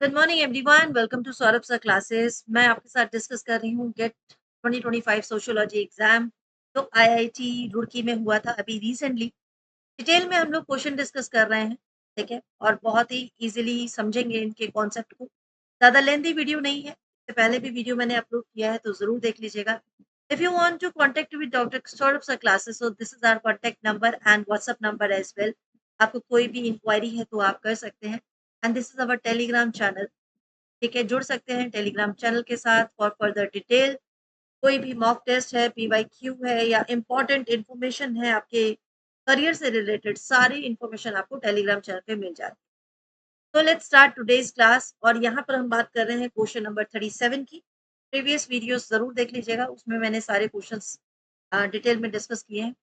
Good morning everyone, welcome to Saurabh sir classes. मैं आपके साथ डिस्कस कर रही हूँ गेट 2025 सोशियोलॉजी एग्जाम जो आईआईटी रुड़की में हुआ था अभी रिसेंटली। डिटेल में हम लोग क्वेश्चन डिस्कस कर रहे हैं, ठीक है, और बहुत ही इजीली समझेंगे इनके कॉन्सेप्ट को। ज़्यादा लेंथी वीडियो नहीं है, इससे पहले भी वीडियो मैंने अपलोड किया है तो ज़रूर देख लीजिएगा। If you want to contact with doctor Saurabh sir classes, so this is our contact number and WhatsApp number as well. आपको कोई भी इंक्वायरी है तो आप कर सकते हैं। And this is our Telegram channel, ठीक है, जुड़ सकते हैं टेलीग्राम चैनल के साथ फॉर फर्दर डिटेल। कोई भी मॉक टेस्ट है, पीवाईक्यू है या इंपॉर्टेंट इंफॉर्मेशन है आपके करियर से रिलेटेड, सारी इंफॉर्मेशन आपको टेलीग्राम चैनल पे मिल जाती है। तो लेट्स स्टार्ट टुडेज क्लास। और यहाँ पर हम बात कर रहे हैं क्वेश्चन नंबर 37 की। प्रीवियस वीडियोस जरूर देख लीजिएगा, उसमें मैंने सारे क्वेश्चंस डिटेल में डिस्कस किए हैं।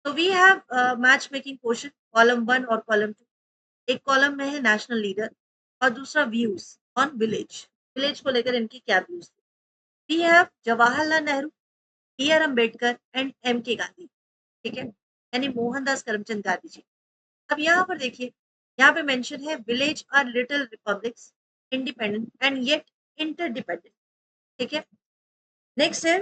तो we have match making question, column 1 और कॉलम 2। एक कॉलम में है नेशनल लीडर और दूसरा व्यूज ऑन विलेज। विलेज को लेकर इनकी क्या व्यूज थे। We have Jawaharlal Nehru, B R Ambedkar and M K Gandhi, ठीक है, यानी मोहनदास करमचंद गांधी जी। अब यहाँ पर देखिए, यहाँ पे मेंशन है village are little republics, independent and yet interdependent, ठीक है। नेक्स्ट है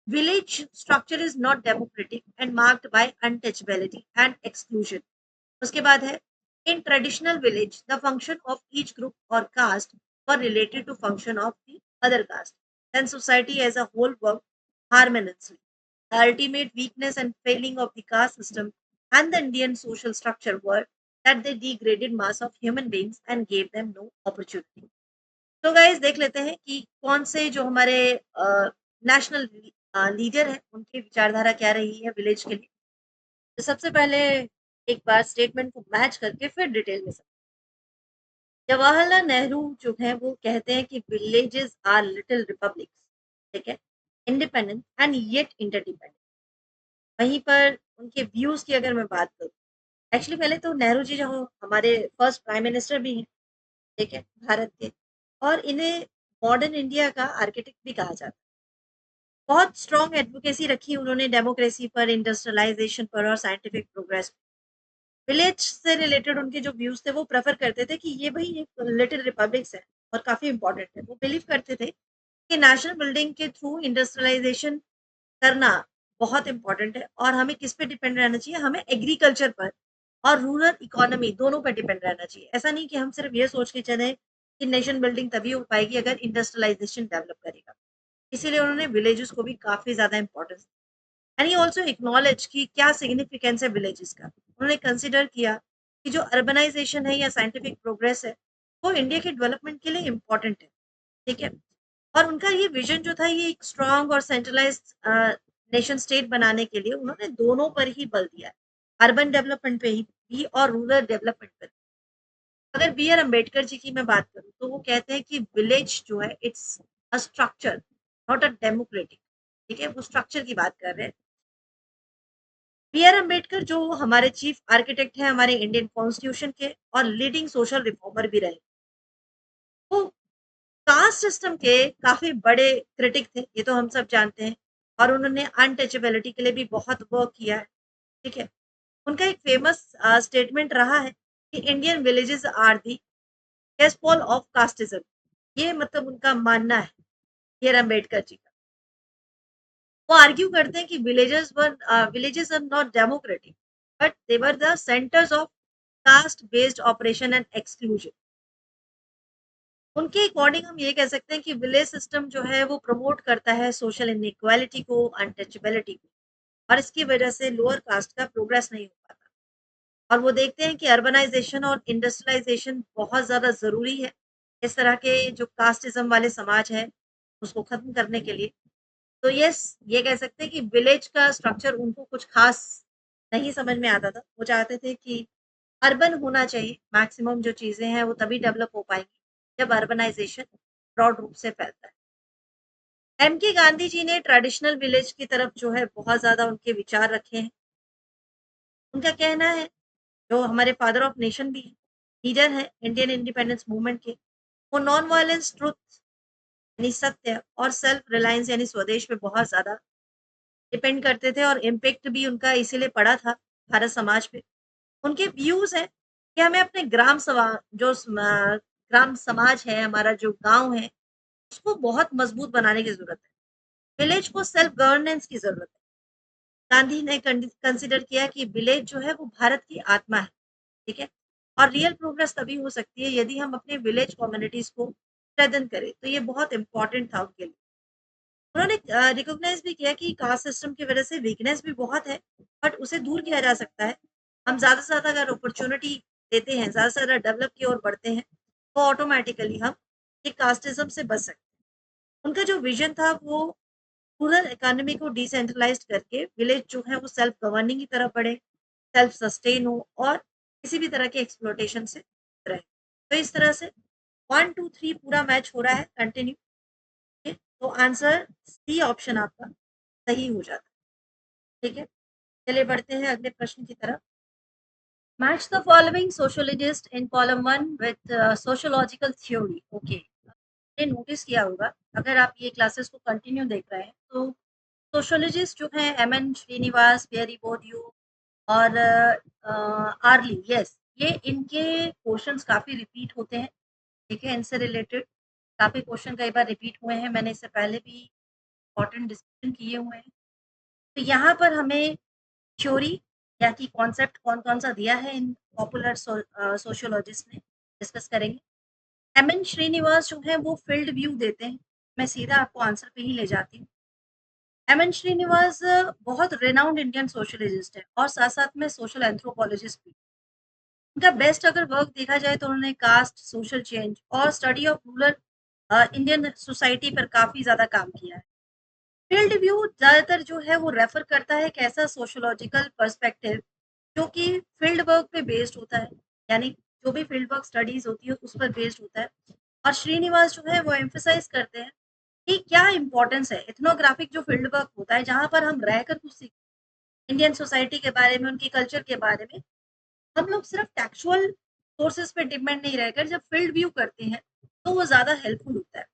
village structure is not democratic and marked by untouchability and exclusion. उसके बाद है in traditional village the function of each group or caste were related to function of the other caste, then society as a whole worked harmoniously. The ultimate weakness and failing of the caste system and the Indian social structure were that they degraded mass of human beings and gave them no opportunity. तो guys देख लेते हैं कि कौन से जो हमारे national leader है उनकी विचारधारा क्या रही है विलेज के लिए। तो सबसे पहले एक बार स्टेटमेंट को मैच करके फिर डिटेल में समझ। जवाहरलाल नेहरू जो है वो कहते हैं कि विलेजेस आर लिटिल रिपब्लिक्स, ठीक है, इंडिपेंडेंट एंड येट इंटरडिपेंडेंट। वहीं पर उनके व्यूज की अगर मैं बात करूँ, एक्चुअली पहले तो नेहरू जी जो हमारे फर्स्ट प्राइम मिनिस्टर भी हैं, ठीक है, भारत के, और इन्हें मॉडर्न इंडिया का आर्किटेक्ट भी कहा जाता है। बहुत स्ट्रॉन्ग एडवोकेसी रखी उन्होंने डेमोक्रेसी पर, इंडस्ट्रियलाइजेशन पर और साइंटिफिक प्रोग्रेस पर। विलेज से रिलेटेड उनके जो व्यूज थे वो प्रेफर करते थे कि ये भाई एक लिटिल रिपब्लिक्स है और काफी इंपॉर्टेंट है। वो बिलीव करते थे कि नेशनल बिल्डिंग के थ्रू इंडस्ट्रियलाइजेशन करना बहुत इंपॉर्टेंट है और हमें किस पे डिपेंड रहना चाहिए, हमें एग्रीकल्चर पर और रूरल इकोनॉमी दोनों पर डिपेंड रहना चाहिए। ऐसा नहीं कि हम सिर्फ ये सोच के चले कि नेशन बिल्डिंग तभी हो पाएगी अगर इंडस्ट्रियलाइजेशन डेवलप करेगा। इसीलिए उन्होंने विलेजेस को भी काफी ज्यादा importance, and he also acknowledge कि क्या सिग्निफिकेंस है विलेजेस का। उन्होंने कंसिडर किया कि जो अर्बनाइजेशन है या साइंटिफिक प्रोग्रेस है वो इंडिया के डेवलपमेंट के लिए इम्पोर्टेंट है, ठीक है। और उनका ये विजन जो था, ये एक स्ट्रांग और सेंट्रलाइज्ड नेशन स्टेट बनाने के लिए उन्होंने दोनों पर ही बल दिया है, अर्बन डेवलपमेंट पे ही भी और रूरल डेवलपमेंट पर। अगर बी आर अम्बेडकर जी की मैं बात करूं तो वो कहते हैं कि विलेज जो है it's a structure not a democratic, ठीक है, वो स्ट्रक्चर की बात कर रहे हैं। बी आर अम्बेडकर जो हमारे चीफ आर्किटेक्ट हैं हमारे इंडियन कॉन्स्टिट्यूशन के और लीडिंग सोशल रिफॉर्मर भी रहे, वो कास्ट सिस्टम के काफी बड़े क्रिटिक थे, ये तो हम सब जानते हैं। और उन्होंने अनटचेबिलिटी के लिए भी बहुत वर्क किया है, ठीक है। उनका एक फेमस स्टेटमेंट रहा है कि Indian villages are the cesspool of casteism. ये मतलब उनका मानना है बी आर अम्बेडकर जी का। वो आर्ग्यू करते हैं कि villages are not democratic but they were the centres of caste based operation and exclusion. उनके अकॉर्डिंग हम ये कह सकते हैं कि विलेज सिस्टम जो है वो प्रमोट करता है सोशल इनइक्वालिटी को, अनटचेबिलिटी को, और इसकी वजह से लोअर कास्ट का प्रोग्रेस नहीं हो पाता। और वो देखते हैं कि अर्बनाइजेशन और इंडस्ट्रियलाइजेशन बहुत ज़्यादा ज़रूरी है इस तरह के जो कास्टिज्म वाले समाज है उसको खत्म करने के लिए। तो यस, ये कह सकते हैं कि विलेज का स्ट्रक्चर उनको कुछ खास नहीं समझ में आता था। वो चाहते थे कि अर्बन होना चाहिए, मैक्सिमम जो चीज़ें हैं वो तभी डेवलप हो पाएंगी जब अर्बनाइजेशन ब्रॉड रूप से फैलता है। एम के गांधी जी ने ट्रेडिशनल विलेज की तरफ जो है बहुत ज़्यादा उनके विचार रखे हैं। उनका कहना है, जो हमारे फादर ऑफ नेशन भी लीडर है इंडियन इंडिपेंडेंस मूवमेंट के, वो नॉन वायलेंस, ट्रुथ यानी सत्य और सेल्फ रिलायंस यानी स्वदेश पे बहुत ज़्यादा डिपेंड करते थे और इम्पेक्ट भी उनका इसीलिए पड़ा था भारत समाज पे। उनके व्यूज हैं कि हमें अपने ग्राम समाज है, हमारा जो गाँव है, उसको बहुत मजबूत बनाने की ज़रूरत है। विलेज को सेल्फ गवर्नेंस की ज़रूरत है। गांधी ने कंसिडर किया कि विलेज जो है वो भारत की आत्मा है, ठीक है? और रियल प्रोग्रेस तभी हो सकती है यदि हम अपने विलेज कम्युनिटीज़ को स्ट्रेंथन करें, तो ये बहुत इम्पोर्टेंट था उनके लिए। उन्होंने रिकॉग्नाइज़ भी किया कि कास्ट सिस्टम की वजह से वीकनेस भी बहुत है, बट उसे दूर किया जा सकता है। हम ज़्यादा से ज़्यादा अगर अपॉर्च्युनिटी देते हैं, ज़्यादा से ज़्यादा डेवलप की ओर बढ़ते हैं, तो ऑटोमैटिकली हम ये कास्टिज़्म से बच सकते हैं। उनका जो विज़न था वो रूरल इकोनॉमी को डिसेंट्रलाइज़्ड करके विलेज जो है वो सेल्फ गवर्निंग की तरफ बढ़े, सेल्फ सस्टेन हो और किसी भी तरह के एक्सप्लॉइटेशन से रहे। तो इस तरह से 1, 2, 3 पूरा मैच हो रहा है कंटिन्यू। ठीक है? तो आंसर सी ऑप्शन आपका सही हो जाता है। ठीक है? चलिए बढ़ते हैं अगले प्रश्न की तरफ। Match the following sociologist in column 1 with sociological theory. Okay, आपने नोटिस किया होगा अगर आप ये क्लासेस को कंटिन्यू देख रहे हैं तो सोशियोलॉजिस्ट जो हैं एमएन श्रीनिवास, पियरी बोर्डियू और आर्ली, यस, ये इनके क्वेश्चंस काफ़ी रिपीट होते हैं, ठीक है? इनसे रिलेटेड काफ़ी क्वेश्चन कई बार रिपीट हुए हैं, मैंने इससे पहले भी इम्पोर्टेंट डिस्कशन किए हुए हैं। तो यहाँ पर हमें थ्योरी या कि कॉन्सेप्ट कौन-कौन सा दिया है इन पॉपुलर सोशियोलॉजिस्ट ने, डिस्कस करेंगे। एमएन श्रीनिवास जो हैं वो फील्ड व्यू देते हैं। मैं सीधा आपको आंसर पे ही ले जाती हूँ। एमएन श्रीनिवास बहुत रिनाउंड इंडियन सोशलिस्ट हैं और साथ-साथ में सोशल एंथ्रोपोलॉजिस्ट भी। उनका बेस्ट अगर वर्क देखा जाए तो उन्होंने कास्ट, सोशल चेंज और study of rural Indian society पर काफ़ी ज़्यादा काम किया है। फील्ड व्यू ज़्यादातर जो है वो रेफर करता है एक ऐसा सोशियोलॉजिकल पर्सपेक्टिव जो कि फील्ड वर्क पे बेस्ड होता है, यानी जो भी फील्ड वर्क स्टडीज होती है उस पर बेस्ड होता है। और श्रीनिवास जो है वो एम्फसाइज करते हैं कि क्या इंपॉर्टेंस है इथनोग्राफिक जो फील्ड वर्क होता है जहाँ पर हम रहकर कुछ सीख इंडियन सोसाइटी के बारे में, उनकी कल्चर के बारे में। हम लोग सिर्फ टेक्सुअल सोर्सेज पे डिपेंड नहीं रहकर जब फील्ड व्यू करते हैं तो वो ज़्यादा हेल्पफुल होता है।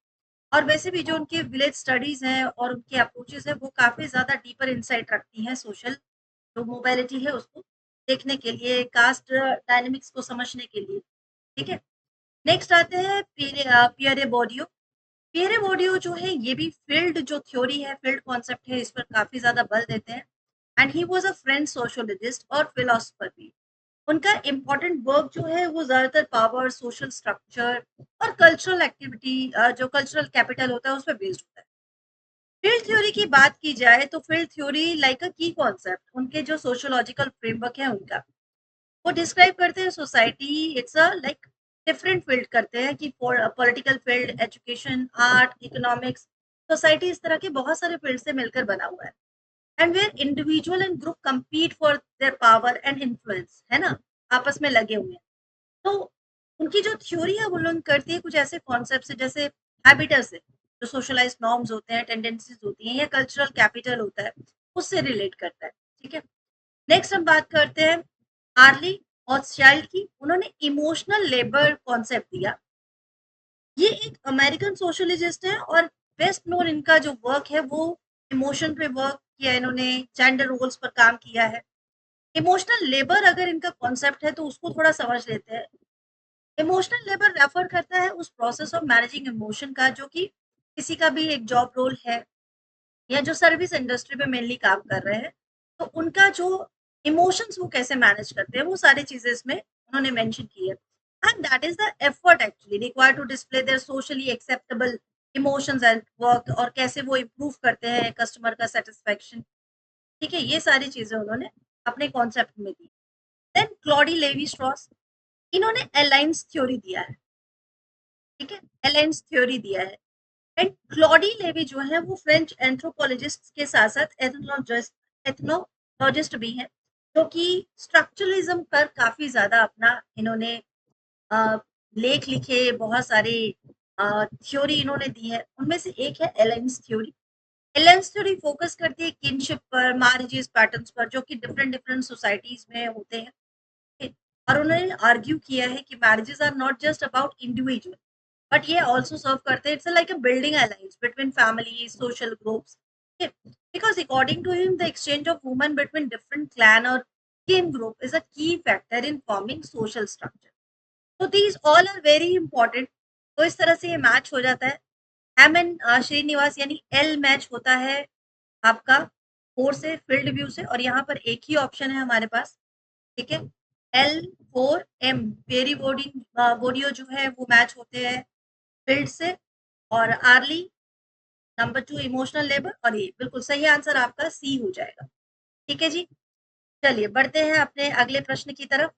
और वैसे भी जो उनके विलेज स्टडीज हैं और उनके अप्रोचेस हैं वो काफ़ी ज़्यादा डीपर इंसाइट रखती हैं सोशल जो मोबाइलिटी है उसको देखने के लिए, कास्ट डायनेमिक्स को समझने के लिए। ठीक है? नेक्स्ट आते हैं पियरे बोर्डियो। पियरे बोर्डियो जो है ये भी फील्ड जो थ्योरी है, फील्ड कॉन्सेप्ट है, इस पर काफ़ी ज़्यादा बल देते हैं। And he was a French socialist और फिलोसोफर भी। उनका इम्पोर्टेंट वर्क जो है वो ज़्यादातर पावर, सोशल स्ट्रक्चर और कल्चरल एक्टिविटी जो कल्चरल कैपिटल होता है उस पर बेस्ड होता है। फील्ड थ्योरी की बात की जाए तो फील्ड थ्योरी लाइक अ की कॉन्सेप्ट उनके जो सोशियोलॉजिकल फ्रेमवर्क है उनका वो डिस्क्राइब करते हैं society. It's a like different field करते हैं कि political field, education, art, economics, society, इस तरह के बहुत सारे फील्ड से मिलकर बना हुआ है। And where individual and group compete for their power and influence, है ना, आपस में लगे हुए हैं। तो उनकी जो थ्योरी है वो लोग करती है कुछ ऐसे कॉन्सेप्ट है जैसे हैबिटस है, जो सोशलाइज नॉर्म्स होते हैं, टेंडेंसीज होती हैं या कल्चरल कैपिटल होता है, उससे रिलेट करता है। ठीक है? नेक्स्ट हम बात करते हैं आर्ली और चाइल्ड की। उन्होंने इमोशनल लेबर कॉन्सेप्ट दिया। ये एक अमेरिकन सोशलिस्ट है और बेस्ट नोन इनका जो वर्क है वो इमोशन पे वर्क किया है इन्होंने, जेंडर रोल्स पर काम किया है। इमोशनल लेबर अगर इनका कॉन्सेप्ट है तो उसको थोड़ा समझ लेते हैं। इमोशनल लेबर रेफर करता है उस प्रोसेस ऑफ मैनेजिंग इमोशन का जो कि किसी का भी एक जॉब रोल है या जो सर्विस इंडस्ट्री में मेनली काम कर रहे हैं, तो उनका जो इमोशंस वो कैसे मैनेज करते हैं वो सारी चीजें इसमें उन्होंने मेंशन की है। And that is the effort actually required to display their socially acceptable emotions and work, और कैसे वो इम्प्रूव करते हैं कस्टमर का सेटिस्फेक्शन। ठीक है, ये सारी चीजें उन्होंने अपने कॉन्सेप्ट में दी। देन क्लॉडी लेवी स्ट्रॉस, इन्होंने अलायंस थ्योरी दिया है। ठीक है, अलायंस थ्योरी दिया है। एंड क्लॉडी लेवी जो है वो फ्रेंच एंथ्रोपोलॉजिस्ट के साथ साथ एथनोलॉजिस्ट भी हैं, जो कि स्ट्रक्चरलिज्म पर काफी ज्यादा अपना इन्होंने लेख लिखे, बहुत सारे थ्योरी इन्होंने दी है। उनमें से एक है एलेंस थ्योरी। एलेंस थ्योरी फोकस करती है किनशिप पर, मैरिजेस पैटर्न्स पर, जो कि डिफरेंट डिफरेंट सोसाइटीज में होते हैं। और उन्होंने आर्ग्यू किया है कि marriages are not just about individual but ये ऑल्सो सर्व करते हैं, it's like a building alliance between family, social groups. Because according to him the exchange of women between different clan और kin group is a key factor in forming social structure. So these all are very important. तो इस तरह से ये match हो जाता है। M N Srinivas यानी एल मैच होता है आपका 4 से फील्ड व्यू से, और यहाँ पर एक ही ऑप्शन है हमारे पास, ठीक है। एल 4 एम वेरी बॉडी बॉडियो जो है वो मैच होते हैं फील्ड से, और आर्ली नंबर 2 इमोशनल लेबर, और ये बिल्कुल सही आंसर आपका सी हो जाएगा। ठीक है जी, चलिए बढ़ते हैं अपने अगले प्रश्न की तरफ।